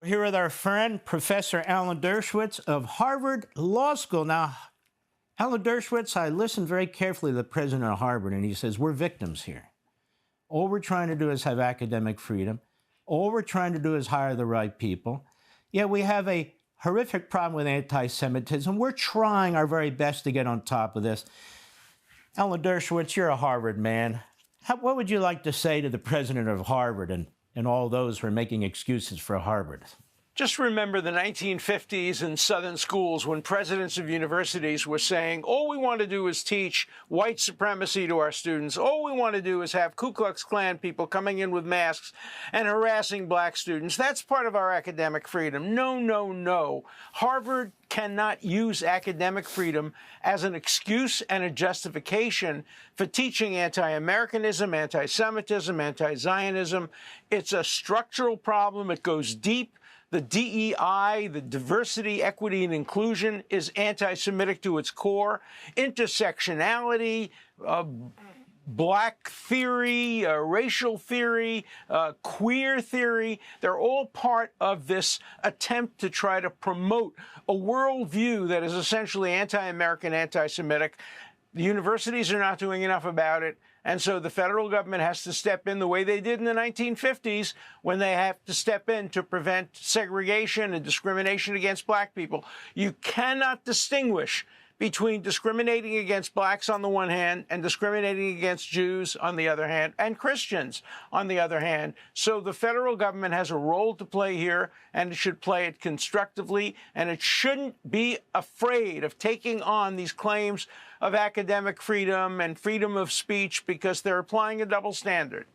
Here with our friend, Professor Alan Dershowitz of Harvard Law School. Now, Alan Dershowitz, I listened very carefully to the president of Harvard, and he says, we're victims here. All we're trying to do is have academic freedom. All we're trying to do is hire the right people. Yet we have a horrific problem with anti-Semitism. We're trying our very best to get on top of this. Alan Dershowitz, you're a Harvard man. What would you like to say to the president of Harvard and all those who are making excuses for Harvard? Just remember the 1950s in Southern schools when presidents of universities were saying, all we want to do is teach white supremacy to our students. All we want to do is have Ku Klux Klan people coming in with masks and harassing black students. That's part of our academic freedom. No, no, no. Harvard cannot use academic freedom as an excuse and a justification for teaching anti-Americanism, anti-Semitism, anti-Zionism. It's a structural problem. It goes deep. The DEI, the diversity, equity, and inclusion, is anti-Semitic to its core. Intersectionality, black theory, racial theory, queer theory, they're all part of this attempt to try to promote a worldview that is essentially anti-American, anti-Semitic. The universities are not doing enough about it. And so the federal government has to step in the way they did in the 1950s when they have to step in to prevent segregation and discrimination against black people. You cannot distinguish between discriminating against blacks on the one hand and discriminating against Jews on the other hand and Christians on the other hand. So the federal government has a role to play here, and it should play it constructively, and it shouldn't be afraid of taking on these claims of academic freedom and freedom of speech because they're applying a double standard.